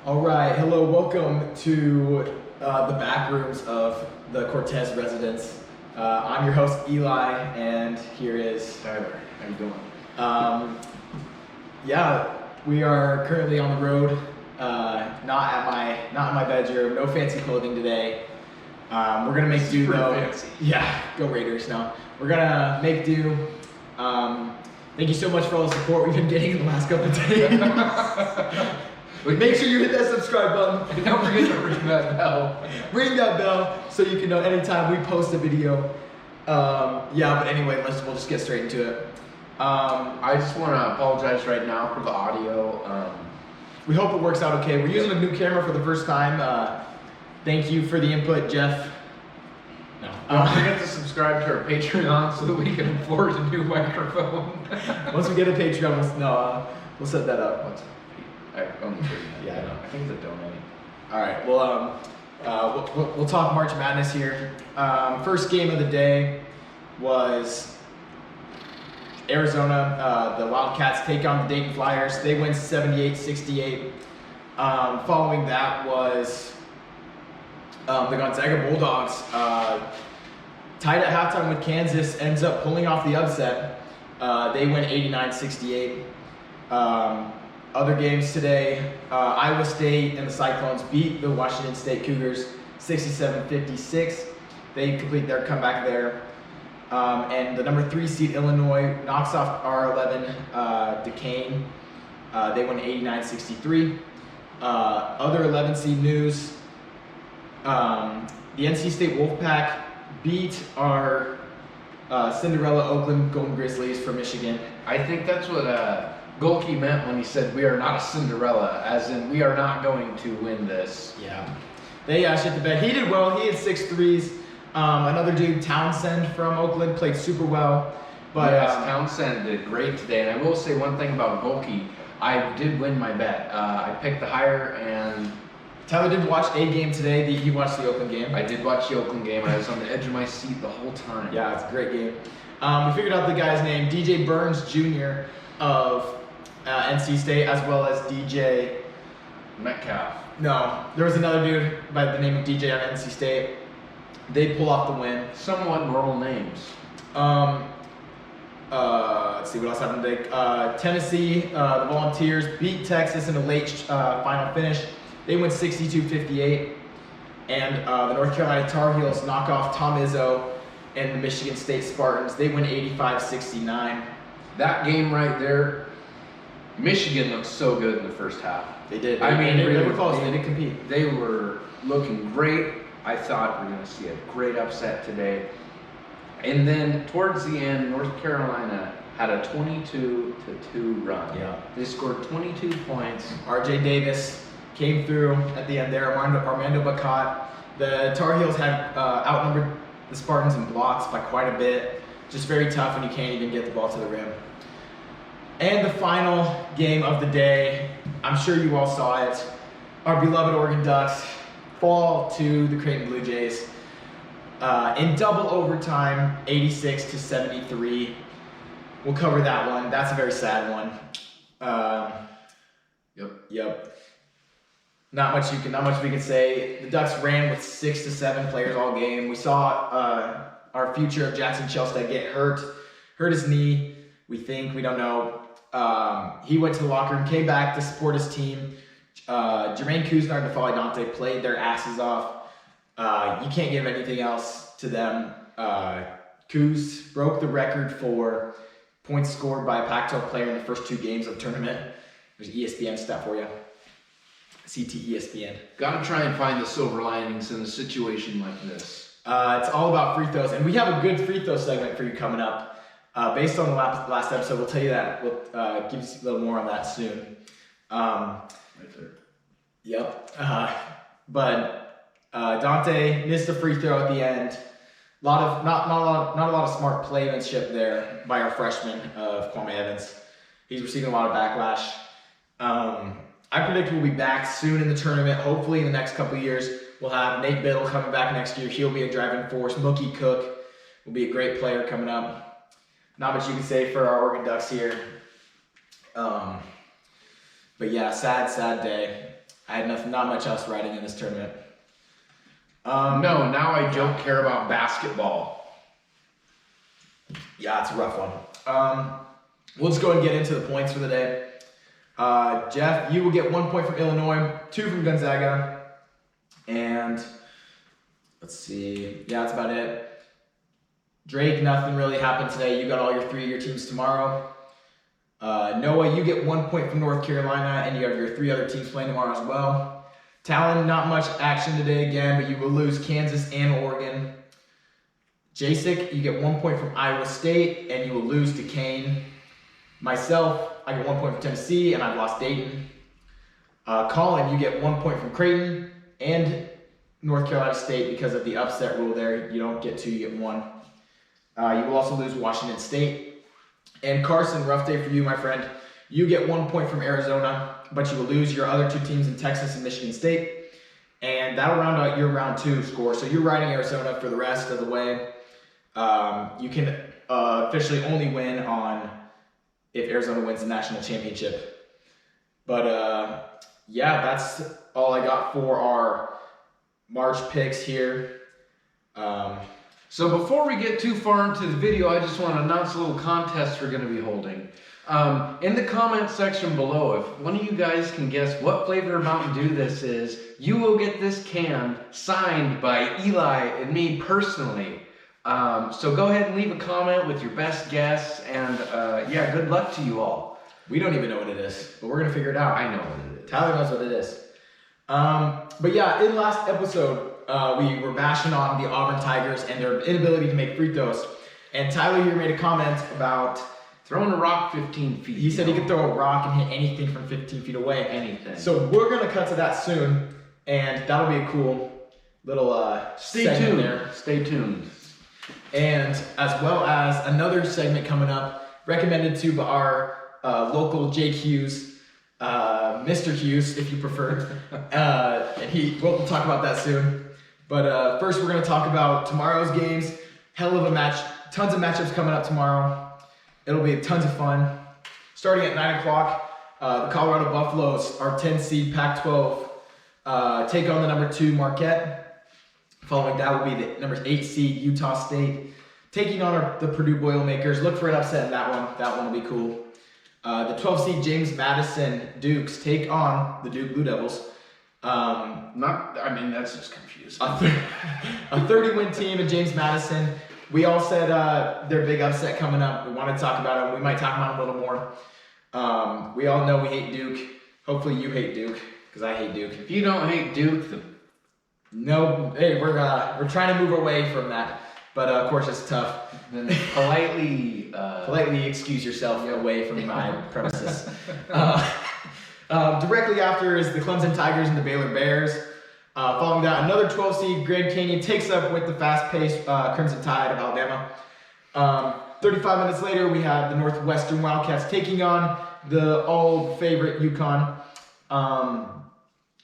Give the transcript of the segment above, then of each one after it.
All right, hello, welcome to the back rooms of the Cortez residence. I'm your host Eli, and here is Tyler. How you doing? Yeah, we are currently on the road. Not in my bedroom. No fancy clothing today. We're gonna make do though. Fancy. Yeah, go Raiders! No, we're gonna make do. Thank you so much for all the support we've been getting in the last couple of days. Make sure you hit that subscribe button. And don't forget to ring that bell. Ring that bell so you can know anytime we post a video. Yeah, but anyway, we'll just get straight into it. I just want to apologize right now for the audio. We hope it works out okay. We're using a new camera for the first time. Thank you for the input, Jeff. No. Don't forget to subscribe to our Patreon so that we can afford a new microphone. Once we get a Patreon, we'll set that up. What's I'm sure. Yeah, I know. I think it's a donate. All right. Well, we'll talk March Madness here. First game of the day was Arizona. The Wildcats take on the Dayton Flyers. They win 78-68. Following that was the Gonzaga Bulldogs. Tied at halftime with Kansas, ends up pulling off the upset. They win 89-68. Other games today, Iowa State and the Cyclones beat the Washington State Cougars 67-56. They complete their comeback there. And the number 3 seed Illinois knocks off R11 Duquesne. They win 89-63. Other 11 seed news, the NC State Wolfpack beat our Cinderella Oakland Golden Grizzlies from Michigan. I think that's what Golke meant when he said we are not a Cinderella, as in we are not going to win this. Yeah. They shit the bed. He did well. He had 6 threes. Another dude, Townsend from Oakland, played super well. But yes, Townsend did great today. And I will say one thing about Golke. I did win my bet. I picked the higher, and Tyler did watch a game today. He watched the Oakland game. I did watch the Oakland game. I was on the edge of my seat the whole time. Yeah, it's a great game. We figured out the guy's name, DJ Burns Jr. of NC State, as well as DJ Metcalf. No, there was another dude by the name of DJ on NC State. They pull off the win. Somewhat normal names. Let's see what else happened today. Tennessee, the Volunteers beat Texas in a late final finish. They win 62-58. And the North Carolina Tar Heels knock off Tom Izzo and the Michigan State Spartans. They win 85-69. That game right there, Michigan looked so good in the first half. They did. I mean, they were close. They did compete. They were looking great. I thought we were going to see a great upset today. And then towards the end, North Carolina had a 22-2 run. Yeah. They scored 22 points. RJ Davis came through at the end there. Armando Bacot. The Tar Heels had outnumbered the Spartans in blocks by quite a bit. Just very tough when you can't even get the ball to the rim. And the final game of the day, I'm sure you all saw it. Our beloved Oregon Ducks fall to the Creighton Blue Jays in double overtime, 86-73. We'll cover that one. That's a very sad one. Yep. Not much we can say. The Ducks ran with 6 to 7 players all game. We saw our future of Jackson Chelstead get hurt his knee. We don't know. He went to the locker room, came back to support his team. Jermaine Kuznar and Nafali Dante played their asses off. You can't give anything else to them. Kuz broke the record for points scored by a Pac-12 player in the first 2 games of the tournament. There's ESPN stat for you. CT ESPN. Gotta try and find the silver linings in a situation like this. It's all about free throws, and we have a good free throw segment for you coming up. Based on the last episode, we'll tell you that. We'll give you a little more on that soon. Right there. Yep. But Dante missed a free throw at the end. Not a lot of smart playmanship there by our freshman of Kwame Evans. He's receiving a lot of backlash. I predict we'll be back soon in the tournament. Hopefully in the next couple of years, we'll have Nate Biddle coming back next year. He'll be a driving force. Mookie Cook will be a great player coming up. Not much you can say for our Oregon Ducks here. But yeah, sad day. I had not much else riding in this tournament. No, now I don't care about basketball. Yeah, it's a rough one. We'll just go ahead and get into the points for the day. Jeff, you will get 1 point from Illinois, 2 from Gonzaga, and let's see. Yeah, that's about it. Drake, nothing really happened today. You got all your 3-year teams tomorrow. Noah, you get 1 point from North Carolina, and you have your 3 other teams playing tomorrow as well. Talon, not much action today again, but you will lose Kansas and Oregon. Jacek, you get 1 point from Iowa State, and you will lose to Kane. Myself, I get 1 point from Tennessee, and I've lost Dayton. Colin, you get 1 point from Creighton and North Carolina State because of the upset rule there. You don't get 2, you get 1. You will also lose Washington State. And Carson, rough day for you, my friend. You get 1 point from Arizona, but you will lose your other 2 teams in Texas and Michigan State. And that'll round out your round 2 score. So you're riding Arizona for the rest of the way. You can officially only win on if Arizona wins the national championship. But yeah, that's all I got for our March picks here. So before we get too far into the video, I just want to announce a little contest we're going to be holding. In the comment section below, if one of you guys can guess what flavor of Mountain Dew this is, you will get this can signed by Eli and me personally. So go ahead and leave a comment with your best guess, and yeah, good luck to you all. We don't even know what it is, but we're going to figure it out. I know what it is. Tyler knows what it is. But yeah, in last episode, we were bashing on the Auburn Tigers and their inability to make free throws. And Tyler here made a comment about throwing a rock 15 feet. He said he could throw a rock and hit anything from 15 feet away. Anything. So we're going to cut to that soon, and that'll be a cool little Stay tuned. There. Stay tuned. And as well as another segment coming up, recommended to our local Jake Hughes, Mr. Hughes, if you prefer. And we'll talk about that soon. But first, we're going to talk about tomorrow's games. Hell of a match. Tons of matchups coming up tomorrow. It'll be tons of fun. Starting at 9 o'clock, the Colorado Buffaloes, our 10 seed Pac-12, take on the number 2 Marquette. Following that will be the number 8 seed Utah State, taking on the Purdue Boilermakers. Look for an upset in that one. That one will be cool. The 12 seed James Madison Dukes take on the Duke Blue Devils. That's just confusing. A 30-win team at James Madison. We all said their big upset coming up. We want to talk about it. We might talk about it a little more. We all know we hate Duke. Hopefully you hate Duke, because I hate Duke. If you don't hate Duke, no, hey, we're trying to move away from that, but of course it's tough. Then politely excuse yourself away from my premises. Directly after is the Clemson Tigers and the Baylor Bears. Following that, another 12 seed Grand Canyon takes up with the fast-paced Crimson Tide of Alabama. 35 minutes later, we have the Northwestern Wildcats taking on the all-favorite UConn.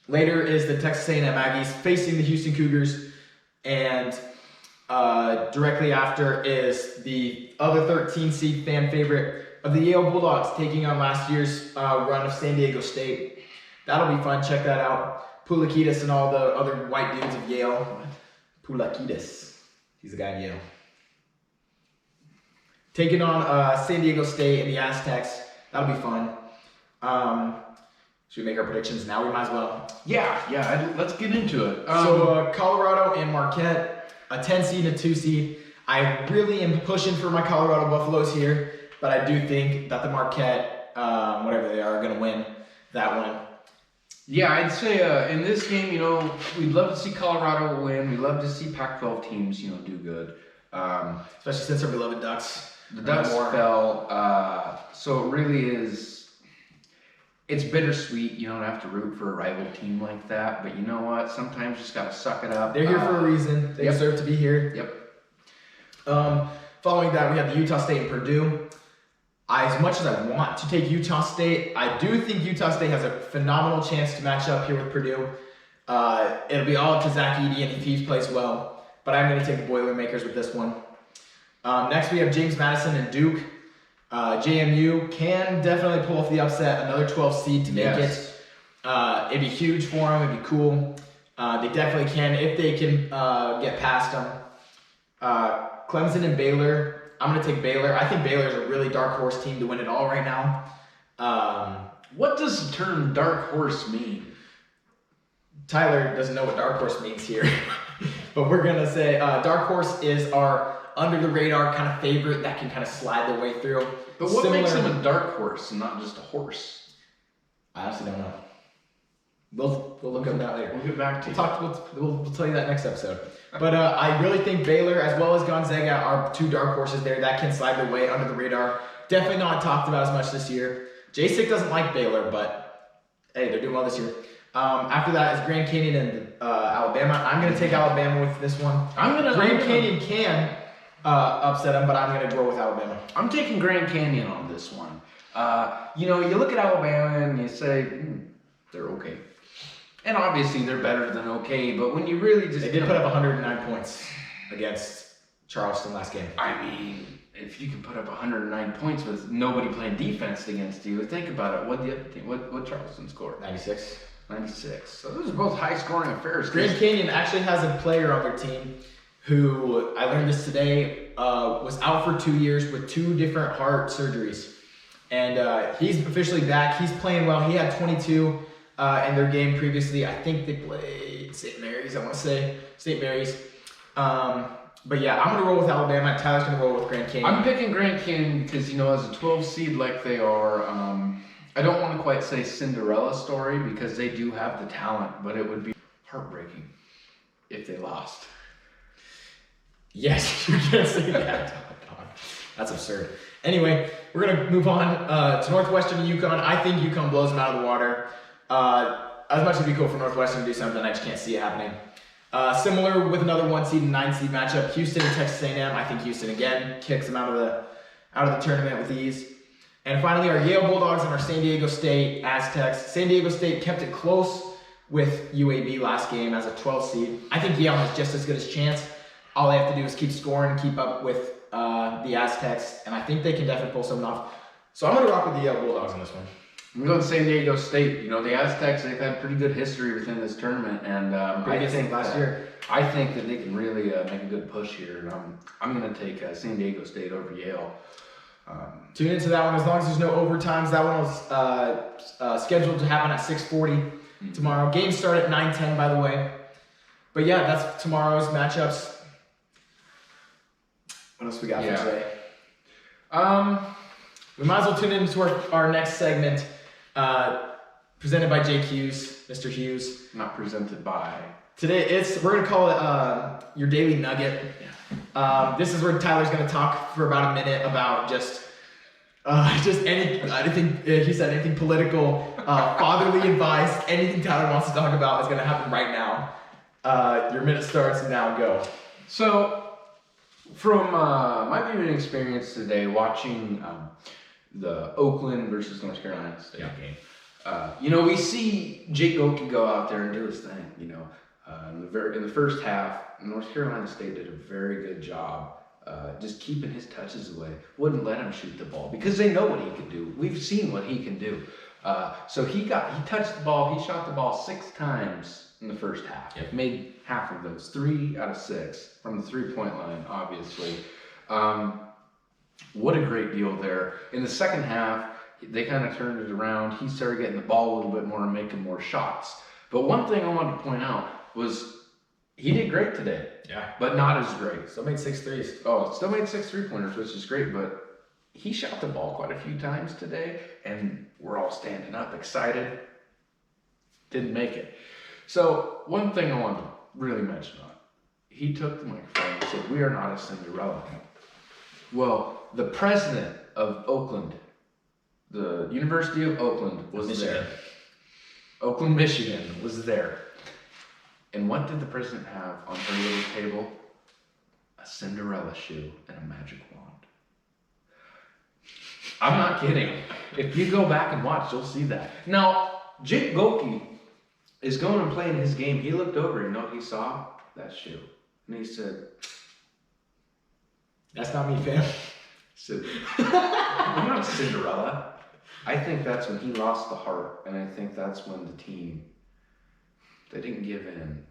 Later is the Texas A&M Aggies facing the Houston Cougars, and directly after is the other 13 seed fan favorite of the Yale Bulldogs taking on last year's run of San Diego State. That'll be fun. Check that out. Pulakidis and all the other white dudes of Yale. Pulakidis. He's the guy in Yale. Taking on San Diego State and the Aztecs. That'll be fun. Should we make our predictions now? We might as well. Yeah, let's get into it. So Colorado and Marquette, a 10 seed and a 2 seed. I really am pushing for my Colorado Buffaloes here, but I do think that the Marquette, whatever they are going to win that one. Yeah, I'd say in this game, we'd love to see Colorado win. We'd love to see Pac-12 teams, do good. Especially since our beloved Ducks. The Ducks fell, so it really is. It's bittersweet. You don't have to root for a rival team like that, but you know what? Sometimes you just gotta suck it up. They're here for a reason. They deserve to be here. Yep. Following that, we have the Utah State and Purdue. As much as I want to take Utah State, I do think Utah State has a phenomenal chance to match up here with Purdue. It'll be all up to Zach Edey, and if he plays well, but I'm going to take the Boilermakers with this one. Next, we have James Madison and Duke. JMU can definitely pull off the upset, another 12 seed to make it. It'd be huge for them. It'd be cool. They definitely can if they can get past them. Clemson and Baylor. I'm going to take Baylor. I think Baylor is a really dark horse team to win it all right now. What does the term dark horse mean? Tyler doesn't know what dark horse means here. But we're going to say dark horse is our under the radar kind of favorite that can kind of slide their way through. But what makes him a dark horse and not just a horse? I honestly don't know. We'll look at that later. We'll get back to you. We'll tell you that next episode. But I really think Baylor as well as Gonzaga are two dark horses there that can slide their way under the radar. Definitely not talked about as much this year. J-Stick doesn't like Baylor, but hey, they're doing well this year. After that is Grand Canyon and Alabama. I'm going to take Alabama with this one. Grand Canyon can upset them, but I'm going to go with Alabama. I'm taking Grand Canyon on this one. You look at Alabama and you say, they're okay. And obviously they're better than okay, but when you really just... They did put up 109 points against Charleston last game. I mean, if you can put up 109 points with nobody playing defense against you, think about it. What Charleston scored? 96. 96. So those are both high-scoring affairs. Grand Canyon actually has a player on their team who, I learned this today, was out for 2 years with 2 different heart surgeries. And he's officially back. He's playing well. He had 22 in their game previously. I think they played St. Mary's, I want to say. St. Mary's. But yeah, I'm going to roll with Alabama. Tyler's going to roll with Grand Canyon. I'm picking Grand Canyon because, as a 12 seed like they are, I don't want to quite say Cinderella story because they do have the talent, but it would be heartbreaking if they lost. Yes, you can't say that. That's absurd. Anyway, we're going to move on to Northwestern and UConn. I think UConn blows them out of the water. As much as it'd be cool for Northwestern to do something, I just can't see it happening. Similar with another 1 seed and 9 seed matchup, Houston and Texas A&M. I think Houston again kicks them out of the tournament with ease. And finally, our Yale Bulldogs and our San Diego State Aztecs. San Diego State kept it close with UAB last game as a 12 seed. I think Yale has just as good a chance. All they have to do is keep scoring and keep up with the Aztecs, and I think they can definitely pull something off. So I'm going to rock with the Yale Bulldogs on this one. I'm going to San Diego State. The Aztecs, they've had pretty good history within this tournament, and I think that they can really make a good push here, and I'm going to take San Diego State over Yale. Tune into that one as long as there's no overtimes. That one was scheduled to happen at 6:40 tomorrow. Games start at 9:10, by the way. But yeah, that's tomorrow's matchups. What else we got for today? We might as well tune into our next segment, presented by Jake Hughes, Mr. Hughes. Not presented by. Today we're gonna call it your daily nugget. This is where Tyler's gonna talk for about a minute about just anything. He said anything political, fatherly advice, anything Tyler wants to talk about is gonna happen right now. Your minute starts now. Go. So. From my viewing experience today, watching the Oakland versus North Carolina State game, we see Jake Goki go out there and do his thing. In the first half, North Carolina State did a very good job just keeping his touches away. Wouldn't let him shoot the ball because they know what he can do. We've seen what he can do. So he touched the ball. He shot the ball 6 times in the first half. Yep. Made half of those, 3 out of 6 from the 3-point line, obviously. What a great deal there. In the second half, they kind of turned it around. He started getting the ball a little bit more and making more shots. But one thing I wanted to point out was he did great today. Yeah. But not as great. Still made 6 threes. Oh, still made 6 3-pointers, which is great, but he shot the ball quite a few times today, and we're all standing up excited. Didn't make it. So one thing I want to really mention on, he took the microphone and said, "We are not a Cinderella." Well, the president of Oakland, the University of Oakland was there. Oakland, Michigan was there. And what did the president have on her little table? A Cinderella shoe and a magic wand. I'm not kidding. If you go back and watch, you'll see that. Now, Jake Goki is going and playing his game. He looked over, he saw that shoe. And he said, "That's not me, fam." He said, "I'm not Cinderella." I think that's when he lost the heart, and I think that's when the team They didn't give in.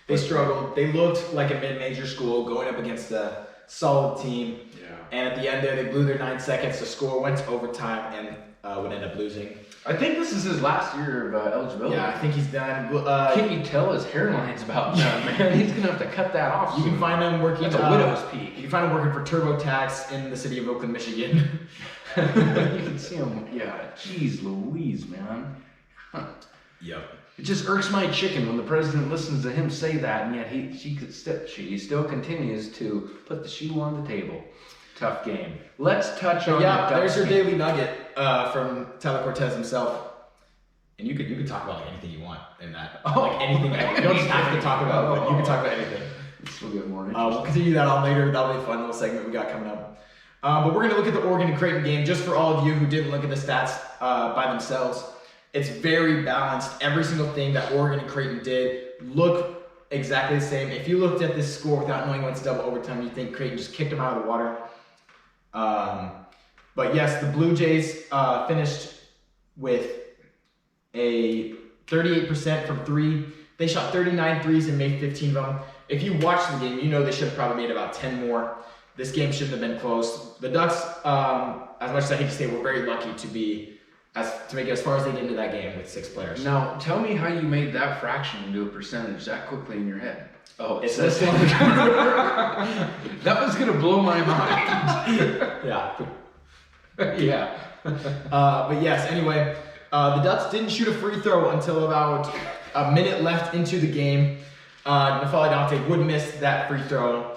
They struggled. They looked like a mid-major school going up against a solid team. Yeah. And at the end there, they blew their 9 seconds. The score went to overtime and would end up losing. I think this is his last year of eligibility. Yeah, I think he's done. Can you tell his hairline's about done, man? He's gonna have to cut that off. You can find him working. That's a widow's peak. You can find him working for TurboTax in the city of Oakland, Michigan. You can see him. Yeah. Jeez Louise, man. Huh. Yep. It just irks my chicken when the president listens to him say that, and yet she still continues to put the shoe on the table. Tough game. Let's touch on. Yeah, there's your game. daily nugget from Tyler Cortez himself. And you could talk about like anything you want in that. Like anything. You don't just have to talk about, but you can talk about anything. This will get more We'll interesting. continue that on later. That'll be a fun little segment we got coming up. But we're going to look at the Oregon and Creighton game just for all of you who didn't look at the stats by themselves. It's very balanced. Every single thing that Oregon and Creighton did looked exactly the same. If you looked at this score without knowing what's double overtime, you'd think Creighton just kicked them out of the water. But yes, the Blue Jays finished with a 38% from three. They shot 39 threes and made 15 of them. If you watched the game, you know they should have probably made about 10 more. This game shouldn't have been close. The Ducks, as much as I hate to say, were very lucky to make it as far as they did into that game with 6 players. Now, tell me how you made that fraction into a percentage that quickly in your head. Oh, It's this this one. That was gonna blow my mind. Yeah. Yeah. But yes, anyway, the Ducks didn't shoot a free throw until about a minute left into the game. Nafali Dante would miss that free throw.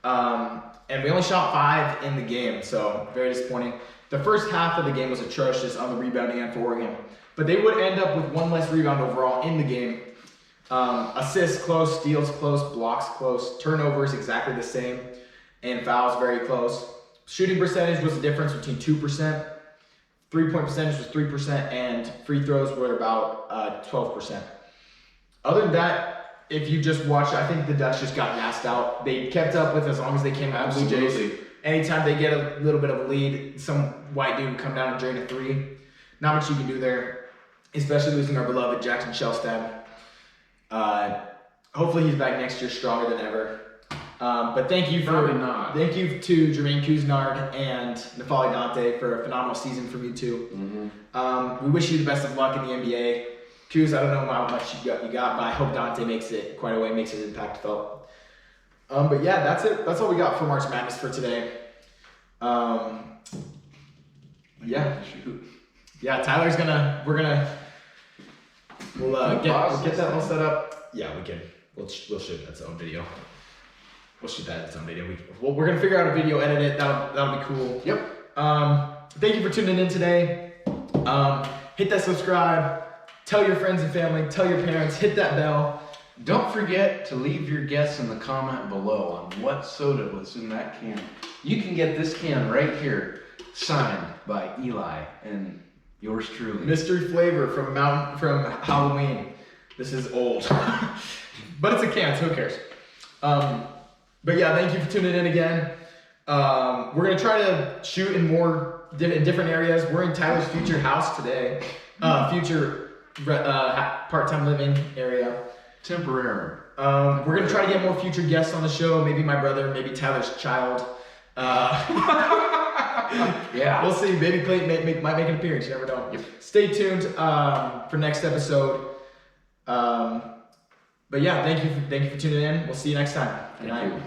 And we only shot 5 in the game, so very disappointing. The first half of the game was atrocious on the rebounding end for Oregon, but they would end up with 1 less rebound overall in the game. Assists close, steals close, blocks close, turnovers exactly the same, and fouls very close. Shooting percentage was the difference between 2%. 3-point percentage was 3%, and free throws were about 12%. Other than that, if you just watch, I think the Ducks just got gassed out. They kept up with as long as they came out with the Blue Jays. Anytime they get a little bit of a lead, some white dude would come down and drain a 3. Not much you can do there, especially losing our beloved Jackson Shellstad. Hopefully he's back next year stronger than ever. But thank you thank you to Jermaine Couisnard and Nafali Dante for a phenomenal season from you two. Mm-hmm. We wish you the best of luck in the NBA. Coos, I don't know how much you got, but I hope Dante makes it quite a way, makes his impact felt. But yeah, that's it. That's all we got for March Madness for today. Yeah, Tyler's we'll get that all set up. Yeah, we can. We'll shoot its own video. We'll shoot that its own video. We're gonna figure out a video, edit it. That'll be cool. Yep. Thank you for tuning in today. Hit that subscribe. Tell your friends and family. Tell your parents. Hit that bell. Don't forget to leave your guess in the comment below on what soda was in that can. You can get this can right here, signed by Eli and yours truly. Mystery flavor from Halloween. This is old, but it's a can, so who cares? But yeah, thank you for tuning in again. We're gonna try to shoot in different areas. We're in Tyler's future house today, future part-time living area. Temporary. We're gonna try to get more future guests on the show. Maybe my brother, maybe Tyler's child. Yeah. We'll see. Maybe Clayton might make an appearance. You never know. Yep. Stay tuned for next episode. But yeah, thank you for tuning in. We'll see you next time. Good night. Thank you.